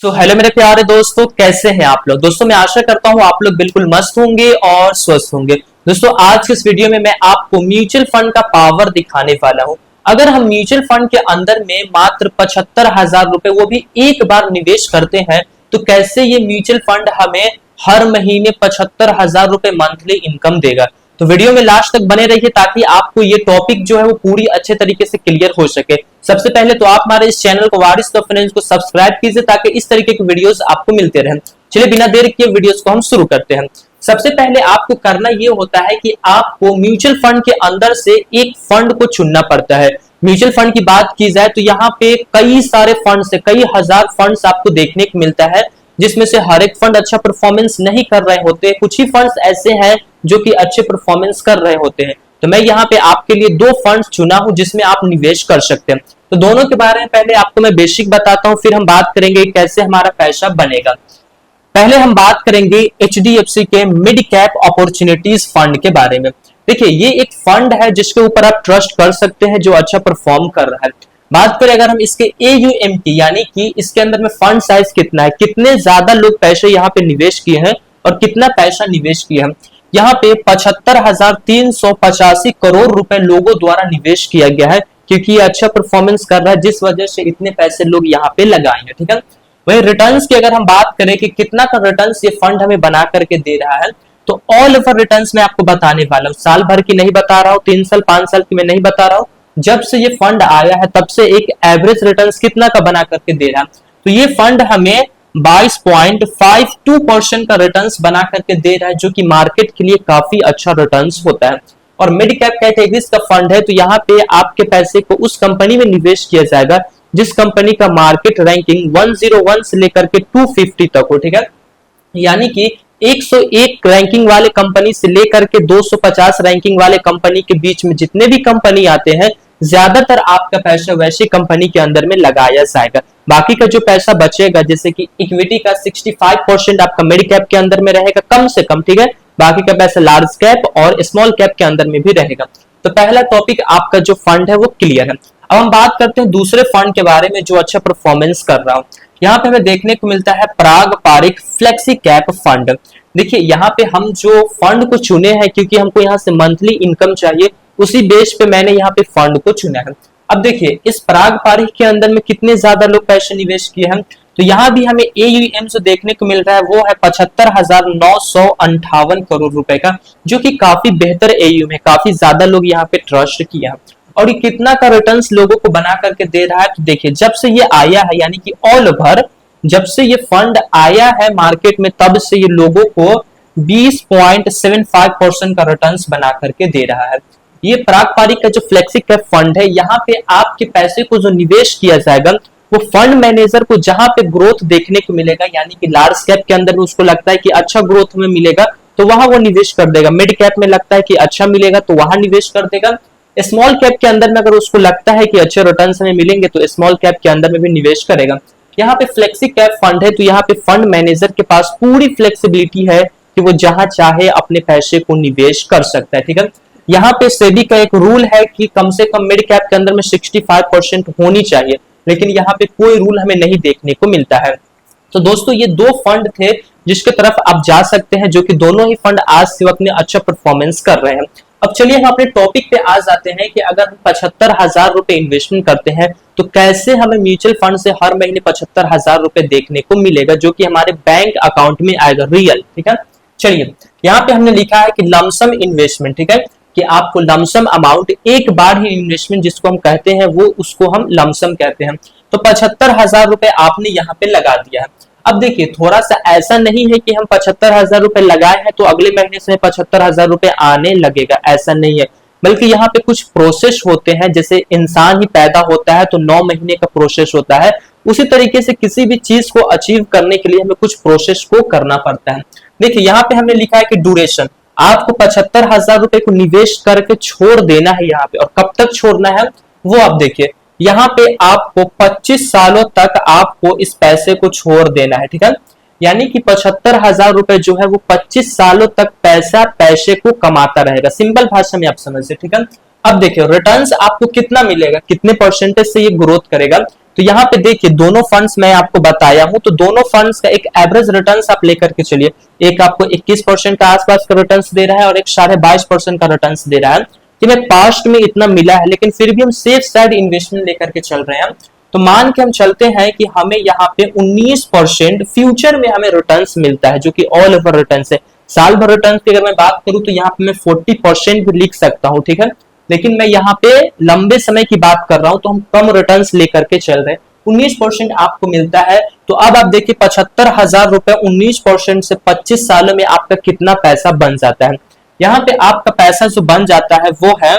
तो हेलो मेरे प्यारे दोस्तों, कैसे हैं आप लोग। दोस्तों मैं आशा करता हूं आप लोग बिल्कुल मस्त होंगे और स्वस्थ होंगे। दोस्तों आज के इस वीडियो में मैं आपको म्यूचुअल फंड का पावर दिखाने वाला हूं। अगर हम म्यूचुअल फंड के अंदर में मात्र 75,000 रुपए वो भी एक बार निवेश करते हैं तो कैसे ये म्यूचुअल फंड हमें हर महीने 75,000 रुपए मंथली इनकम देगा। तो वीडियो में लास्ट तक बने रहिए ताकि आपको ये टॉपिक जो है वो पूरी अच्छे तरीके से क्लियर हो सके। सबसे पहले तो आप हमारे इस चैनल को वारिस टॉप फाइनेंस को सब्सक्राइब कीजिए ताकि इस तरीके के वीडियोस आपको मिलते रहें। चलिए बिना देर किए वीडियोस को हम शुरू करते हैं। सबसे पहले आपको करना ये होता है कि आपको म्यूचुअल फंड के अंदर से एक फंड को चुनना पड़ता है। म्यूचुअल फंड की बात की जाए तो यहाँ पे कई सारे फंड से कई हजार फंड्स आपको देखने को मिलता है, जिसमें से हर एक फंड अच्छा परफॉर्मेंस नहीं कर रहे होते। कुछ ही फंड्स ऐसे हैं जो कि अच्छे परफॉर्मेंस कर रहे होते हैं। तो मैं यहाँ पे आपके लिए दो फंड्स चुना हूं जिसमें आप निवेश कर सकते हैं। तो दोनों के बारे में पहले आपको मैं बेसिक बताता हूं, फिर हम बात करेंगे कैसे हमारा पैसा बनेगा। पहले हम बात करेंगे एचडीएफसी के मिड कैप अपॉर्चुनिटीज फंड के बारे में। देखिए ये एक फंड है जिसके ऊपर आप ट्रस्ट कर सकते हैं, जो अच्छा परफॉर्म कर रहा है। बात करें अगर हम इसके AUM की, यानी कि इसके अंदर में फंड साइज कितना है, कितने ज्यादा लोग पैसे यहाँ पे निवेश किए हैं और कितना पैसा निवेश किया है। यहाँ पे 75,385 करोड़ रुपए लोगों द्वारा निवेश किया गया है, क्योंकि ये अच्छा परफॉर्मेंस कर रहा है जिस वजह से इतने पैसे लोग यहाँ पे लगाएंगे। ठीक है, वही रिटर्न्स की अगर हम बात करें कि कितना का रिटर्न्स ये फंड हमें बना करके दे रहा है, तो ऑल ओवर रिटर्न्स मैं आपको बताने वाला हूँ। साल भर की नहीं बता रहा हूँ, 3 साल 5 साल की मैं नहीं बता रहा हूँ। जब से ये फंड आया है तब से एक एवरेज रिटर्न्स कितना का बना करके दे रहा है। तो ये फंड हमें 22.52% का रिटर्न्स बना करके दे रहा है, जो कि मार्केट के लिए काफी अच्छा रिटर्न्स होता है। और मिड कैप कैटेगरीज का फंड है, तो यहाँ पे आपके पैसे को उस कंपनी में निवेश किया जाएगा जिस कंपनी का मार्केट रैंकिंग 101 से लेकर के 250 तक हो। ठीक है, यानी कि 101 रैंकिंग वाले कंपनी से लेकर के 250 रैंकिंग वाले कंपनी के बीच में जितने भी कंपनी आते हैं, ज्यादातर आपका पैसा वैसी कंपनी के अंदर में लगाया जाएगा। बाकी का जो पैसा बचेगा, जैसे कि इक्विटी का 65% आपका मिड कैप के अंदर में रहेगा कम से कम। ठीक है, बाकी का पैसा लार्ज कैप और स्मॉल कैप के अंदर में भी रहेगा। तो पहला टॉपिक आपका जो फंड है वो क्लियर है। अब हम बात करते हैं दूसरे फंड के बारे में जो अच्छा परफॉर्मेंस कर रहा हूं। यहाँ पे हमें देखने को मिलता है पराग पारिक फ्लेक्सी कैप फंड। देखिए यहाँ पे हम जो फंड को चुने हैं, क्योंकि हमको यहाँ से मंथली इनकम चाहिए, उसी बेस पे मैंने यहाँ पे फंड को चुना है। अब देखिए इस पराग पारिक के अंदर में कितने ज्यादा लोग पैसे निवेश किए हैं, तो यहाँ भी हमें AUM जो देखने को मिल रहा है वो है 75,958 करोड़ रुपए का, जो कि काफी बेहतर AUM है। काफी ज्यादा लोग यहाँ पे ट्रस्ट किया है। और ये कितना का रिटर्न्स लोगों को बना करके दे रहा है, तो देखिए जब से ये आया है, यानी कि ऑल ओवर जब से ये फंड आया है मार्केट में, तब से ये लोगों को 20.75% का रिटर्न्स बना करके दे रहा है। ये पराग पारिक का जो फ्लेक्सी कैप फंड है, यहाँ पे आपके पैसे को जो निवेश किया जाएगा, वो फंड मैनेजर को जहां पे ग्रोथ देखने को मिलेगा, यानी कि लार्ज कैप के अंदर में उसको लगता है कि अच्छा ग्रोथ हमें मिलेगा तो वहां वो निवेश कर देगा। मिड कैप में लगता है कि अच्छा मिलेगा तो वहां निवेश कर देगा। स्मॉल कैप के अंदर में अगर उसको लगता है कि अच्छे रिटर्न्स हमें मिलेंगे तो स्मॉल कैप के अंदर में भी निवेश करेगा। यहाँ पे फ्लेक्सी कैप फंड है, तो यहाँ पे फंड मैनेजर के पास पूरी फ्लेक्सिबिलिटी है कि वो जहां चाहे अपने पैसे को निवेश कर सकता है। ठीक है, यहाँ पे सेबी का एक रूल है कि कम से कम मिड कैप के अंदर में 65% होनी चाहिए, लेकिन यहाँ पे कोई रूल हमें नहीं देखने को मिलता है। तो दोस्तों ये दो फंड थे जिसके तरफ आप जा सकते हैं, जो कि दोनों ही फंड आज से वक्त में अच्छा परफॉर्मेंस कर रहे हैं। अब चलिए हम अपने टॉपिक पे आ जाते हैं कि अगर हम 75,000 रुपए इन्वेस्टमेंट करते हैं तो कैसे हमें म्यूचुअल फंड से हर महीने 75,000 रुपए देखने को मिलेगा, जो कि हमारे बैंक अकाउंट में आएगा रियल। ठीक है, चलिए यहाँ पे हमने लिखा है कि लमसम इन्वेस्टमेंट। ठीक है, कि आपको लमसम अमाउंट एक बार ही इन्वेस्टमेंट जिसको हम कहते हैं वो उसको हम लमसम कहते हैं। तो 75,000 रुपए आपने यहाँ पे लगा दिया है। अब देखिए थोड़ा सा ऐसा नहीं है कि हम 75,000 रुपए लगाए हैं तो अगले महीने से 75,000 रुपए आने लगेगा, ऐसा नहीं है। बल्कि यहाँ पे कुछ प्रोसेस होते हैं, जैसे इंसान ही पैदा होता है तो 9 महीने का प्रोसेस होता है, उसी तरीके से किसी भी चीज को अचीव करने के लिए हमें कुछ प्रोसेस को करना पड़ता है। देखिए यहाँ पे हमने लिखा है कि ड्यूरेशन, आपको 75,000 रुपए को निवेश करके छोड़ देना है यहाँ पे, और कब तक छोड़ना है वो आप देखिए। यहाँ पे आपको 25 सालों तक आपको इस पैसे को छोड़ देना है। ठीक है, यानी कि 75,000 रुपए जो है वो 25 सालों तक पैसे को कमाता रहेगा। सिंपल भाषा में आप समझिए। ठीक है, अब देखिए रिटर्न्स आपको कितना मिलेगा, कितने परसेंटेज से ये ग्रोथ करेगा। तो यहाँ पे देखिए दोनों फंड्स मैं आपको बताया हूं, तो दोनों फंड्स का एक एवरेज रिटर्न्स आप लेकर के चलिए। एक आपको 21% का आसपास का रिटर्न्स दे रहा है और एक 22.5% का रिटर्न्स दे रहा है। कि मैं पास्ट में इतना मिला है, लेकिन फिर भी हम सेफ साइड इन्वेस्टमेंट लेकर के चल रहे हैं। तो मान के हम चलते हैं कि हमें यहाँ पे 19% फ्यूचर में हमें रिटर्न्स मिलता है, जो कि ऑल ओवर रिटर्न्स है। साल भर रिटर्न्स की अगर मैं बात करूं तो यहाँ पे मैं 40% भी लिख सकता हूं, ठीक है। लेकिन मैं यहाँ पे लंबे समय की बात कर रहा हूं, तो हम कम रिटर्न्स लेकर के चल रहे हैं। 19% आपको मिलता है। तो अब आप देखिए 75,000 रुपए 19% से 25 सालों में आपका कितना पैसा बन जाता है। यहाँ पे आपका पैसा जो बन जाता है वो है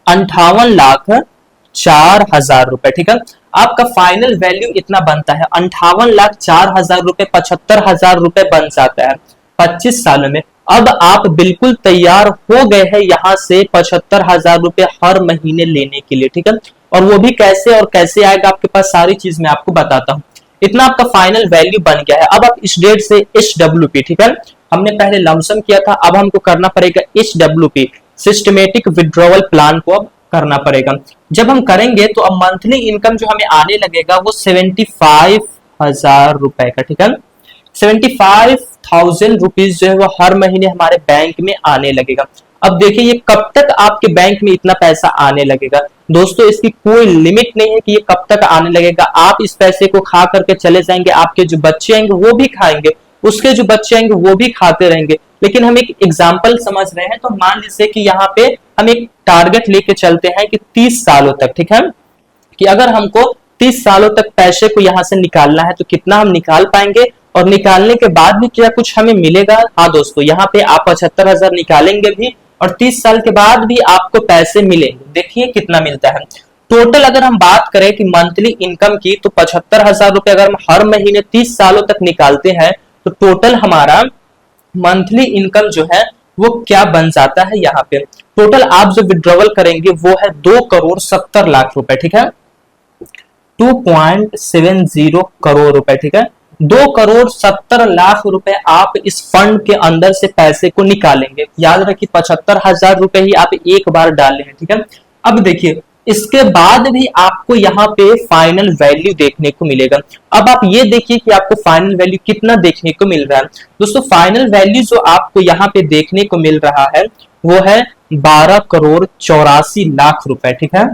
58,04,000 रुपए, ठीक है। आपका फाइनल वैल्यू इतना बनता है 58,04,000 रुपए, 75,000 रुपए बन जाता है 25 सालों में। अब आप बिल्कुल तैयार हो गए हैं यहां से 75,000 रुपए हर महीने लेने के लिए, ठीक है। और वो भी कैसे और कैसे आएगा आपके पास, सारी चीज मैं आपको बताता हूं। इतना आपका फाइनल वैल्यू बन गया है। अब आप इस डेट से HWP, ठीक है, हमने पहले लमसम किया था, अब हमको करना पड़ेगा HWP, सिस्टमेटिक विड्रॉवल प्लान को अब करना पड़ेगा। जब हम करेंगे तो अब मंथली इनकम जो हमें आने लगेगा वो 75,000 रुपए का, ठीक है। 75,000 रुपीज जो है वो हर महीने हमारे बैंक में आने लगेगा। अब देखिए ये कब तक आपके बैंक में इतना पैसा आने लगेगा। दोस्तों इसकी कोई लिमिट नहीं है कि ये कब तक आने लगेगा। आप इस पैसे को खा करके चले जाएंगे, आपके जो बच्चे आएंगे वो भी खाएंगे, उसके जो बच्चे आएंगे वो भी खाते रहेंगे। लेकिन हम एक एग्जाम्पल समझ रहे हैं, तो मान लीजिए कि यहाँ पे हम एक टारगेट लेके चलते हैं कि 30 सालों तक, ठीक है, कि अगर हमको 30 सालों तक पैसे को यहाँ से निकालना है तो कितना हम निकाल पाएंगे और निकालने के बाद भी क्या कुछ हमें मिलेगा। हाँ दोस्तों, यहाँ पे आप 75,000 निकालेंगे भी और 30 साल के बाद भी आपको पैसे मिलेंगे। देखिए कितना मिलता है टोटल। अगर हम बात करें कि मंथली इनकम की, तो 75,000 रुपए अगर हम हर महीने 30 सालों तक निकालते हैं तो टोटल हमारा मंथली इनकम जो है वो क्या बन जाता है। यहाँ पे टोटल आप जो विड्रॉवल करेंगे वो है 2,70,00,000 रुपए, ठीक है, 2.70 करोड़ रुपए, ठीक है। 2,70,00,000 रुपए आप इस फंड के अंदर से पैसे को निकालेंगे। याद रखिए 75,000 रुपए ही आप एक बार डाले हैं, ठीक है। अब देखिए इसके बाद भी आपको यहाँ पे फाइनल वैल्यू देखने को मिलेगा। अब आप ये देखिए कि आपको फाइनल वैल्यू कितना देखने को मिल रहा है। दोस्तों फाइनल वैल्यू जो आपको यहाँ पे देखने को मिल रहा है वो है 12,84,00,000 रुपए, ठीक है।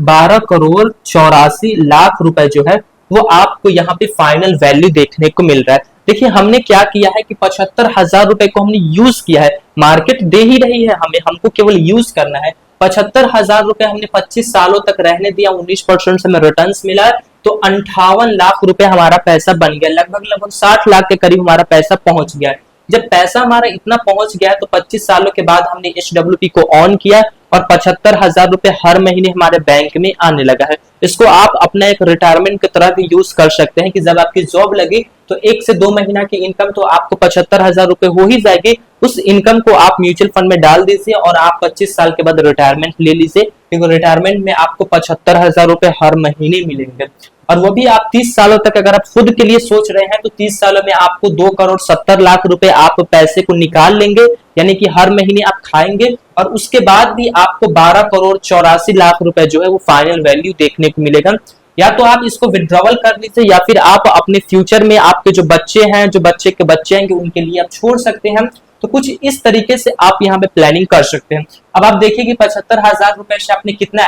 12,84,00,000 रुपए जो है वो आपको यहाँ पे फाइनल वैल्यू देखने को मिल रहा है। देखिए हमने क्या किया है कि 75,000 रुपए को हमने यूज किया है, मार्केट दे ही रही है हमें, हमको केवल यूज करना है। 75,000 रुपए हमने 25 सालों तक रहने दिया, 19% से हमें रिटर्न्स मिला, तो 58,00,000 रुपए हमारा पैसा बन गया। लगभग 60 लाख के करीब हमारा पैसा पहुंच गया है। जब पैसा हमारा इतना पहुंच गया है तो 25 सालों के बाद हमने HWP को ऑन किया और 75,000 रुपए हर महीने हमारे बैंक में आने लगा है। इसको आप अपना एक रिटायरमेंट की तरह भी यूज कर सकते हैं कि जब आपकी जॉब लगी तो 1 से 2 महीना की इनकम तो आपको 75,000 रुपए हो ही जाएगी। उस इनकम को आप म्यूचुअल फंड में डाल दीजिए और आप 25 साल के बाद रिटायरमेंट ले लीजिए, क्योंकि रिटायरमेंट में आपको 75,000 रुपए हर महीने मिलेंगे। और वो भी आप 30 सालों तक अगर आप खुद के लिए सोच रहे हैं तो 30 सालों में आपको 2,70,00,000 रुपए आप पैसे को निकाल लेंगे, यानी कि हर महीने आप खाएंगे और उसके बाद भी आपको 12,84,00,000 रुपए जो है वो फाइनल वैल्यू देखने को मिलेगा। या तो आप इसको विड्रॉवल कर लीजिए या फिर आप अपने फ्यूचर में आपके जो बच्चे हैं, जो बच्चे के बच्चे हैं, उनके लिए आप छोड़ सकते हैं। तो कुछ इस तरीके से आप यहाँ पे प्लानिंग कर सकते हैं। अब आप देखिए कि 75,000 रुपए से आपने कितना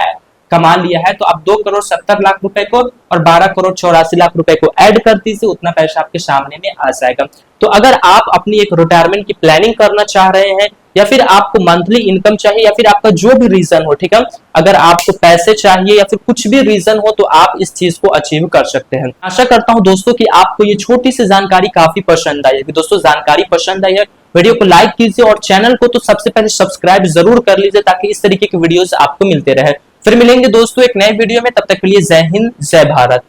कमा लिया है, तो आप 2,70,00,000 रुपए को और 12,84,00,000 रुपए को ऐड कर दीजिए, उतना पैसा आपके सामने में आ जाएगा। तो अगर आप अपनी एक रिटायरमेंट की प्लानिंग करना चाह रहे हैं या फिर आपको मंथली इनकम चाहिए या फिर आपका जो भी रीजन हो, ठीक है, अगर आपको पैसे चाहिए या फिर कुछ भी रीजन हो तो आप इस चीज को अचीव कर सकते हैं। आशा करता हूं दोस्तों कि आपको ये छोटी सी जानकारी काफी पसंद आई है। दोस्तों जानकारी पसंद आई है, वीडियो को लाइक कीजिए और चैनल को तो सबसे पहले सब्सक्राइब जरूर कर लीजिए ताकि इस तरीके के वीडियोस आपको मिलते रहे। फिर मिलेंगे दोस्तों एक नए वीडियो में, तब तक के लिए जय हिंद जय भारत।